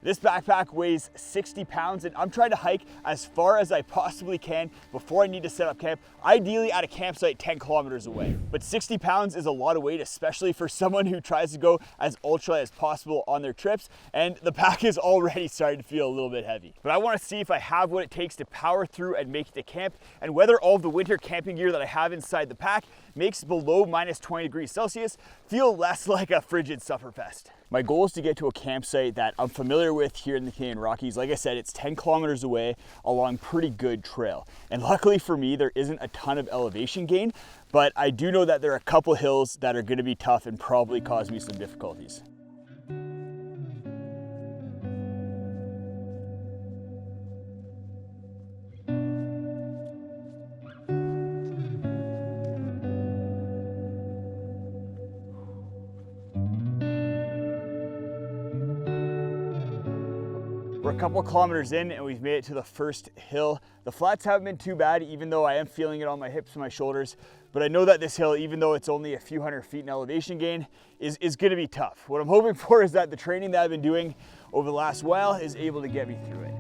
This backpack weighs 60 pounds and I'm trying to hike as far as I possibly can before I need to set up camp, ideally at a campsite 10 kilometers away. But 60 pounds is a lot of weight, especially for someone who tries to go as ultra as possible on their trips, and the pack is already starting to feel a little bit heavy. But I want to see if I have what it takes to power through and make it to camp, and whether all of the winter camping gear that I have inside the pack makes below minus 20 degrees Celsius feel less like a frigid sufferfest. My goal is to get to a campsite that I'm familiar with here in the Canadian Rockies. Like I said, it's 10 kilometers away along pretty good trail. And luckily for me, there isn't a ton of elevation gain, but I do know that there are a couple hills that are gonna be tough and probably cause me some difficulties. We're a couple kilometers in and we've made it to the first hill. The flats haven't been too bad, even though I am feeling it on my hips and my shoulders. But I know that this hill, even though it's only a few hundred feet in elevation gain, is gonna be tough. What I'm hoping for is that the training that I've been doing over the last while is able to get me through it.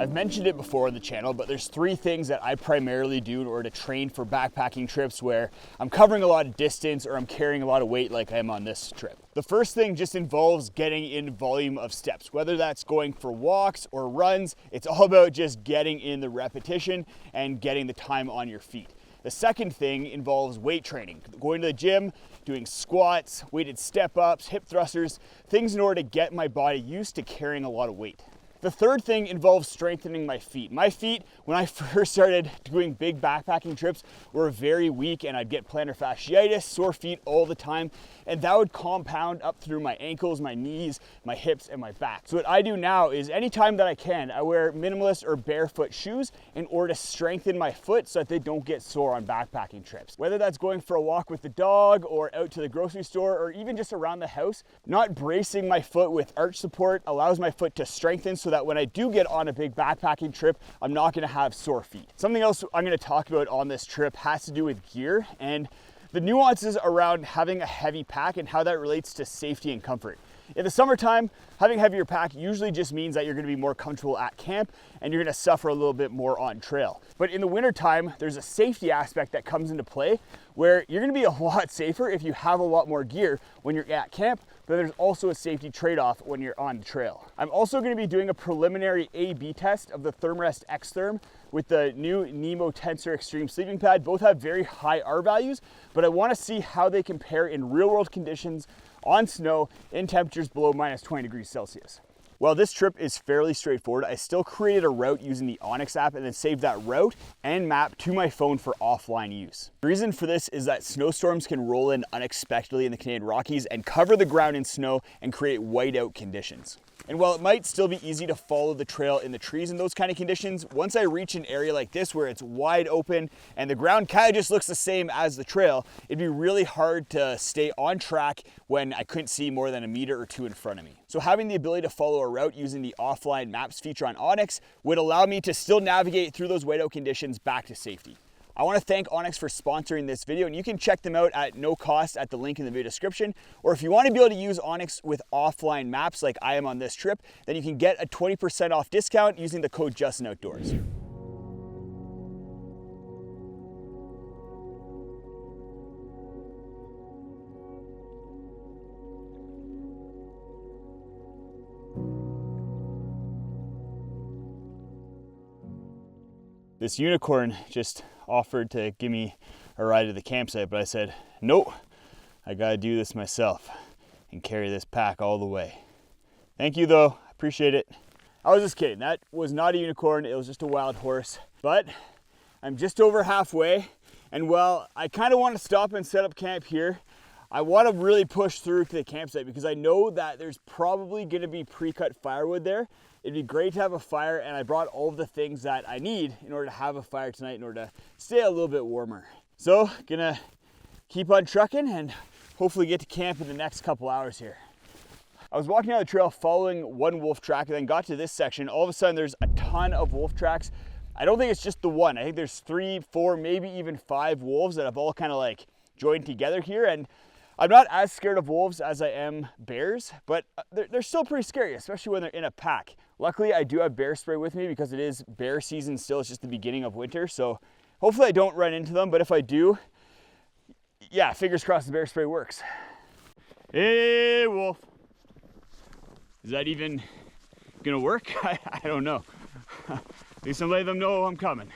I've mentioned it before on the channel, but there's three things that I primarily do in order to train for backpacking trips where I'm covering a lot of distance or I'm carrying a lot of weight like I am on this trip. The first thing just involves getting in volume of steps, whether that's going for walks or runs. It's all about just getting in the repetition and getting the time on your feet. The second thing involves weight training, going to the gym, doing squats, weighted step ups, hip thrusters, things in order to get my body used to carrying a lot of weight. The third thing involves strengthening my feet. My feet, when I first started doing big backpacking trips, were very weak and I'd get plantar fasciitis, sore feet all the time, and that would compound up through my ankles, my knees, my hips, and my back. So what I do now is anytime that I can, I wear minimalist or barefoot shoes in order to strengthen my foot so that they don't get sore on backpacking trips. Whether that's going for a walk with the dog or out to the grocery store or even just around the house, not bracing my foot with arch support allows my foot to strengthen so that when I do get on a big backpacking trip, I'm not gonna have sore feet. Something else I'm gonna talk about on this trip has to do with gear and the nuances around having a heavy pack and how that relates to safety and comfort. In the summertime, having a heavier pack usually just means that you're gonna be more comfortable at camp and you're gonna suffer a little bit more on trail. But in the wintertime, there's a safety aspect that comes into play where you're gonna be a lot safer if you have a lot more gear when you're at camp, but there's also a safety trade-off when you're on the trail. I'm also gonna be doing a preliminary A/B test of the Thermarest X-Therm with the new Nemo Tensor Extreme Sleeping Pad. Both have very high R values, but I wanna see how they compare in real-world conditions on snow in temperatures below minus 20 degrees Celsius. While this trip is fairly straightforward, I still created a route using the Onyx app and then saved that route and map to my phone for offline use. The reason for this is that snowstorms can roll in unexpectedly in the Canadian Rockies and cover the ground in snow and create whiteout conditions. And while it might still be easy to follow the trail in the trees in those kind of conditions, once I reach an area like this where it's wide open and the ground kind of just looks the same as the trail, it'd be really hard to stay on track when I couldn't see more than a meter or two in front of me. So having the ability to follow a route using the offline maps feature on Onyx would allow me to still navigate through those whiteout conditions back to safety. I want to thank Onyx for sponsoring this video, and you can check them out at no cost at the link in the video description. Or if you want to be able to use Onyx with offline maps like I am on this trip, then you can get a 20% off discount using the code JustinOutdoors. This unicorn just offered to give me a ride to the campsite, but I said, nope, I gotta do this myself and carry this pack all the way. Thank you though, I appreciate it. I was just kidding, that was not a unicorn, it was just a wild horse. But I'm just over halfway, and while I kind of want to stop and set up camp here, I want to really push through to the campsite because I know that there's probably going to be pre-cut firewood there. It'd be great to have a fire, and I brought all of the things that I need in order to have a fire tonight in order to stay a little bit warmer. So gonna keep on trucking and hopefully get to camp in the next couple hours here. I was walking down the trail following one wolf track and then got to this section. All of a sudden there's a ton of wolf tracks. I don't think it's just the one. I think there's 3, 4, maybe even 5 wolves that have all kind of like joined together here. And I'm not as scared of wolves as I am bears, but they're still pretty scary, especially when they're in a pack. Luckily, I do have bear spray with me because it is bear season still. It's just the beginning of winter. So hopefully I don't run into them, but if I do, yeah, fingers crossed the bear spray works. Hey, wolf. Is that even gonna work? I don't know. At least I'm letting them know I'm coming.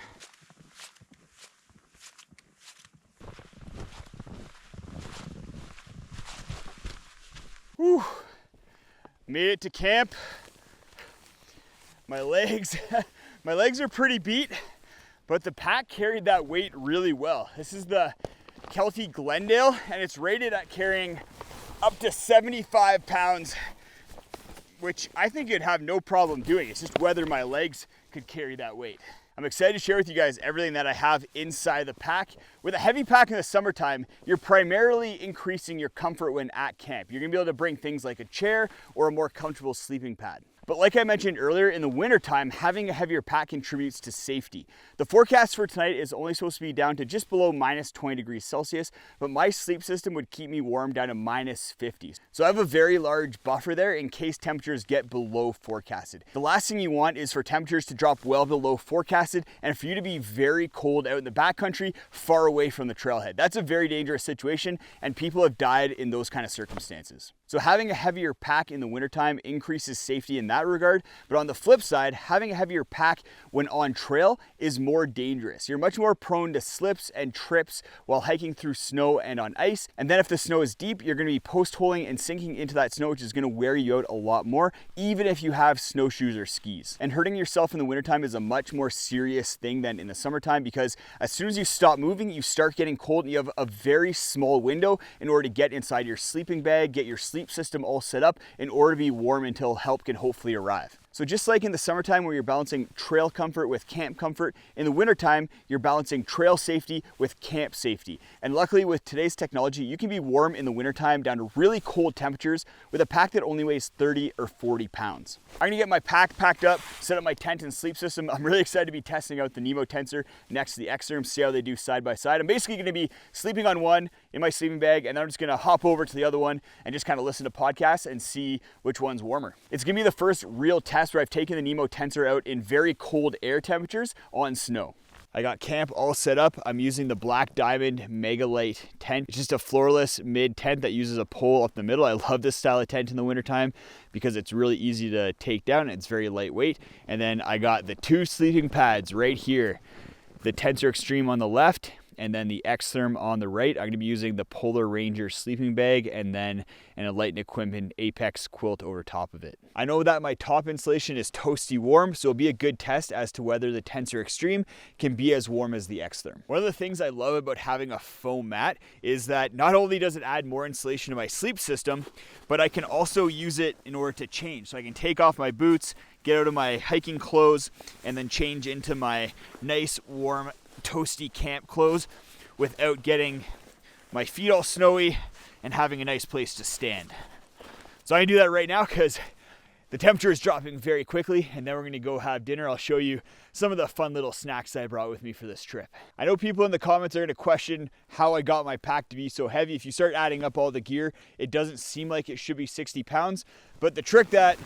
Whew. Made it to camp. My legs are pretty beat, but the pack carried that weight really well. This is the Kelty Glendale, and it's rated at carrying up to 75 pounds, which I think it'd have no problem doing. It's just whether my legs could carry that weight. I'm excited to share with you guys everything that I have inside the pack. With a heavy pack in the summertime, you're primarily increasing your comfort when at camp. You're gonna be able to bring things like a chair or a more comfortable sleeping pad. But like I mentioned earlier, in the wintertime, having a heavier pack contributes to safety. The forecast for tonight is only supposed to be down to just below minus 20 degrees Celsius, but my sleep system would keep me warm down to minus 50. So I have a very large buffer there in case temperatures get below forecasted. The last thing you want is for temperatures to drop well below forecasted and for you to be very cold out in the backcountry, far away from the trailhead. That's a very dangerous situation, and people have died in those kind of circumstances. So having a heavier pack in the wintertime increases safety in that regard, but on the flip side, having a heavier pack when on trail is more dangerous. You're much more prone to slips and trips while hiking through snow and on ice, and then if the snow is deep, you're going to be post-holing and sinking into that snow, which is going to wear you out a lot more, even if you have snowshoes or skis. And hurting yourself in the wintertime is a much more serious thing than in the summertime, because as soon as you stop moving, you start getting cold and you have a very small window in order to get inside your sleeping bag, get your sleep system all set up in order to be warm until help can hopefully arrive. So just like in the summertime where you're balancing trail comfort with camp comfort, in the wintertime, you're balancing trail safety with camp safety. And luckily with today's technology, you can be warm in the wintertime down to really cold temperatures with a pack that only weighs 30 or 40 pounds. I'm gonna get my pack packed up, set up my tent and sleep system. I'm really excited to be testing out the Nemo Tensor next to the X-Therm, see how they do side by side. I'm basically gonna be sleeping on one in my sleeping bag, and then I'm just gonna hop over to the other one and just kind of listen to podcasts and see which one's warmer. It's gonna be the first real test where I've taken the Nemo Tensor out in very cold air temperatures on snow. I got camp all set up. I'm using the Black Diamond Mega Light tent. It's just a floorless mid tent that uses a pole up the middle. I love this style of tent in the wintertime because it's really easy to take down and it's very lightweight. And then I got the 2 sleeping pads right here. The Tensor Extreme on the left and then the X-Therm on the right. I'm gonna be using the Polar Ranger sleeping bag and then an Enlighten Equipment Apex quilt over top of it. I know that my top insulation is toasty warm, so it'll be a good test as to whether the Tensor Extreme can be as warm as the X-Therm. One of the things I love about having a foam mat is that not only does it add more insulation to my sleep system, but I can also use it in order to change. So I can take off my boots, get out of my hiking clothes, and then change into my nice warm toasty camp clothes without getting my feet all snowy and having a nice place to stand. So I can do that right now because the temperature is dropping very quickly, and then we're gonna go have dinner. I'll show you some of the fun little snacks I brought with me for this trip. I know people in the comments are gonna question how I got my pack to be so heavy. If you start adding up all the gear, it doesn't seem like it should be 60 pounds, but the trick that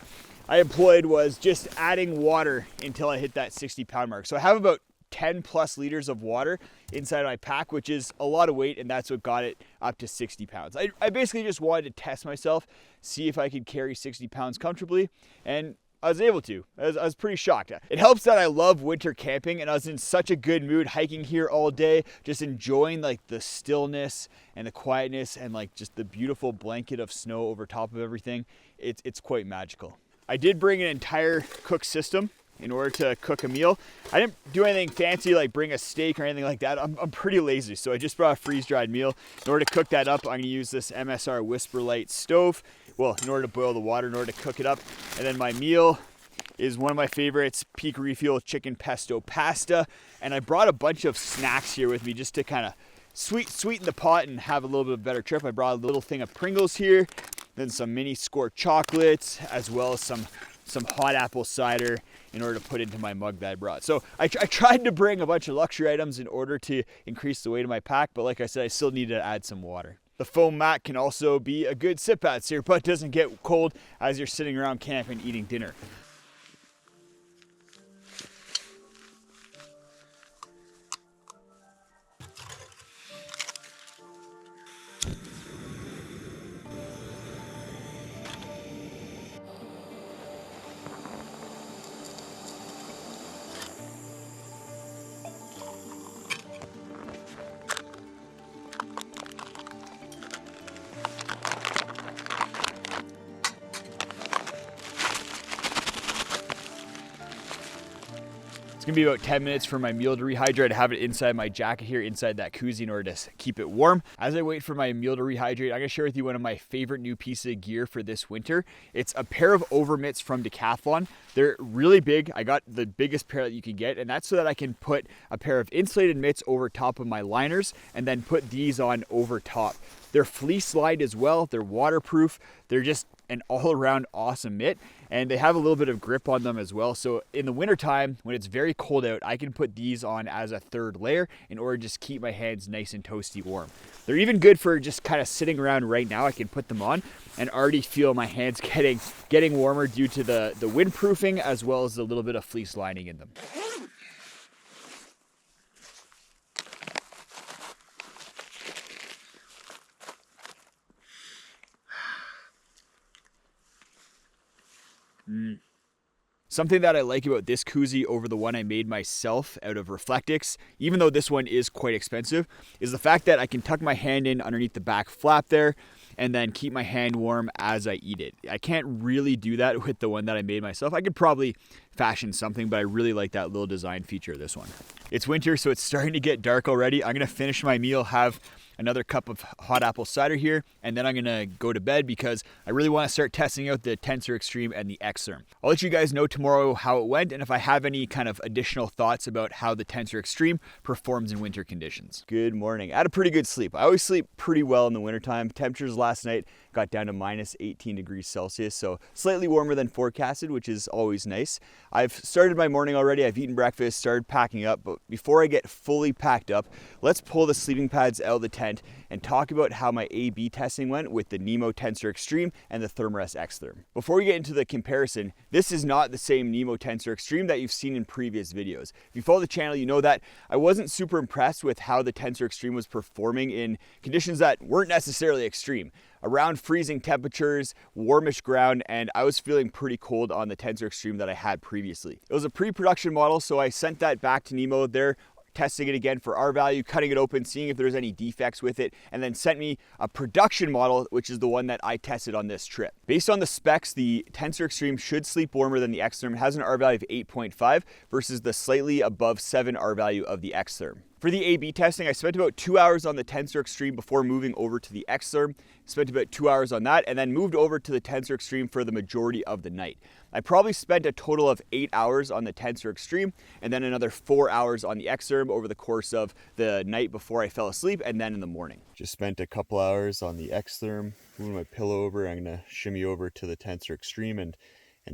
I employed was just adding water until I hit that 60-pound mark. So I have about 10 plus liters of water inside my pack, which is a lot of weight, and that's what got it up to 60 pounds. I basically just wanted to test myself, see if I could carry 60 pounds comfortably, and I was able to. I was pretty shocked. It helps that I love winter camping, and I was in such a good mood hiking here all day, just enjoying like the stillness and the quietness and like just the beautiful blanket of snow over top of everything. It's quite magical. I did bring an entire cook system in order to cook a meal. I didn't do anything fancy like bring a steak or anything like that. I'm pretty lazy, so I just brought a freeze-dried meal. In order to cook that up, I'm gonna use this MSR Whisper Light stove. Well, in order to boil the water, in order to cook it up. And then my meal is one of my favorites, Peak Refuel chicken pesto pasta. And I brought a bunch of snacks here with me just to kind of sweeten the pot and have a little bit of a better trip. I brought a little thing of Pringles here, then some mini Score chocolates, as well as some hot apple cider in order to put into my mug that I brought. So I tried to bring a bunch of luxury items in order to increase the weight of my pack, but like I said, I still needed to add some water. The foam mat can also be a good sit pad so your butt doesn't get cold as you're sitting around camp and eating dinner. It's gonna be about 10 minutes for my meal to rehydrate. I have it inside my jacket here, inside that koozie in order to keep it warm. As I wait for my meal to rehydrate, I'm gonna share with you one of my favorite new pieces of gear for this winter. It's a pair of over mitts from Decathlon. They're really big. I got the biggest pair that you can get, and that's so that I can put a pair of insulated mitts over top of my liners and then put these on over top. They're fleece lined as well. They're waterproof. They're just an all-around awesome mitt, and they have a little bit of grip on them as well. So in the wintertime, when it's very cold out, I can put these on as a third layer in order to just keep my hands nice and toasty warm. They're even good for just kind of sitting around right now. I can put them on and already feel my hands getting warmer due to the windproofing as well as a little bit of fleece lining in them. Something that I like about this koozie over the one I made myself out of Reflectix, even though this one is quite expensive, is the fact that I can tuck my hand in underneath the back flap there and then keep my hand warm as I eat it. I can't really do that with the one that I made myself. I could probably fashion something, but I really like that little design feature of this one. It's winter, so it's starting to get dark already. I'm gonna finish my meal, have another cup of hot apple cider here, and then I'm gonna go to bed because I really wanna start testing out the Tensor Extreme and the X-Therm. I'll let you guys know tomorrow how it went and if I have any kind of additional thoughts about how the Tensor Extreme performs in winter conditions. Good morning. I had a pretty good sleep. I always sleep pretty well in the wintertime. Temperatures last night got down to minus 18 degrees Celsius, so slightly warmer than forecasted, which is always nice. I've started my morning already. I've eaten breakfast, started packing up, but before I get fully packed up, let's pull the sleeping pads out of the tent and talk about how my A/B testing went with the Nemo Tensor Extreme and the Thermarest X-Therm. Before we get into the comparison, this is not the same Nemo Tensor Extreme that you've seen in previous videos. If you follow the channel, you know that I wasn't super impressed with how the Tensor Extreme was performing in conditions that weren't necessarily extreme. Around freezing temperatures, warmish ground, and I was feeling pretty cold on the Tensor Extreme that I had previously. It was a pre-production model, so I sent that back to Nemo. They're testing it again for R value, cutting it open, seeing if there's any defects with it, and then sent me a production model, which is the one that I tested on this trip. Based on the specs, the Tensor Extreme should sleep warmer than the X-Therm. It has an R value of 8.5 versus the slightly above 7 R value of the X-Therm. For the A/B testing, I spent about 2 hours on the Tensor Extreme before moving over to the X-Therm. Spent about 2 hours on that and then moved over to the Tensor Extreme for the majority of the night. I probably spent a total of 8 hours on the Tensor Extreme and then another 4 hours on the X-Therm over the course of the night before I fell asleep and then in the morning. Just spent a couple hours on the X-Therm, moving my pillow over. I'm gonna shimmy over to the Tensor Extreme and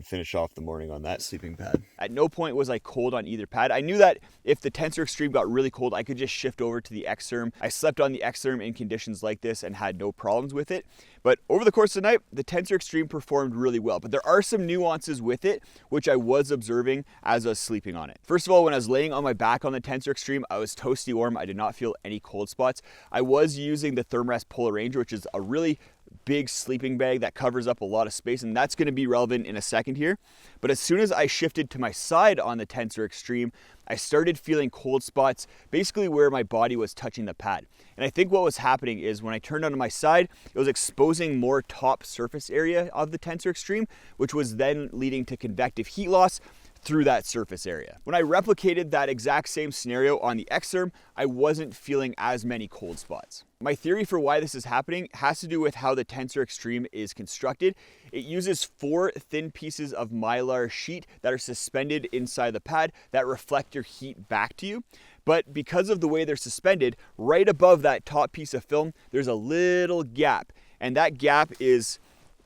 finish off the morning on that sleeping pad. At no point was I cold on either pad. I knew that if the Tensor Extreme got really cold, I could just shift over to the X-Therm. I slept on the X-Therm in conditions like this and had no problems with it. But over the course of the night, the Tensor Extreme performed really well. But there are some nuances with it, which I was observing as I was sleeping on it. First of all, when I was laying on my back on the Tensor Extreme, I was toasty warm. I did not feel any cold spots. I was using the Thermarest Polar Ranger, which is a really big sleeping bag that covers up a lot of space, and that's going to be relevant in a second here. But as soon as I shifted to my side on the Tensor Extreme, I started feeling cold spots basically where my body was touching the pad. And I think what was happening is when I turned onto my side, it was exposing more top surface area of the Tensor Extreme, which was then leading to convective heat loss through that surface area. When I replicated that exact same scenario on the X-Therm, I wasn't feeling as many cold spots. My theory for why this is happening has to do with how the Tensor Extreme is constructed. It uses 4 thin pieces of mylar sheet that are suspended inside the pad that reflect your heat back to you. But because of the way they're suspended, right above that top piece of film, there's a little gap. And that gap is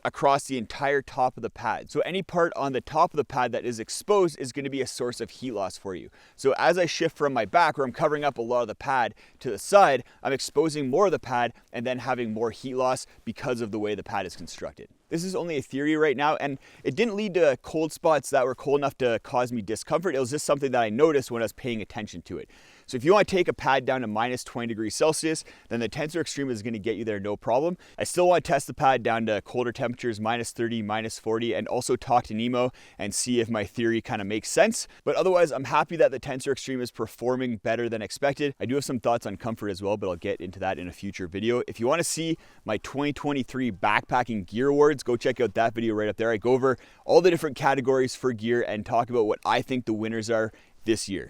across the entire top of the pad. So any part on the top of the pad that is exposed is going to be a source of heat loss for you. So as I shift from my back, where I'm covering up a lot of the pad, to the side, I'm exposing more of the pad and then having more heat loss because of the way the pad is constructed. This is only a theory right now, and it didn't lead to cold spots that were cold enough to cause me discomfort. It was just something that I noticed when I was paying attention to it. So if you want to take a pad down to minus 20 degrees Celsius, then the Tensor Extreme is going to get you there no problem. I still want to test the pad down to colder temperatures, minus 30, minus 40, and also talk to Nemo and see if my theory kind of makes sense. But otherwise, I'm happy that the Tensor Extreme is performing better than expected. I do have some thoughts on comfort as well, but I'll get into that in a future video. If you want to see my 2023 backpacking gear awards, go check out that video right up there. I go over all the different categories for gear and talk about what I think the winners are this year.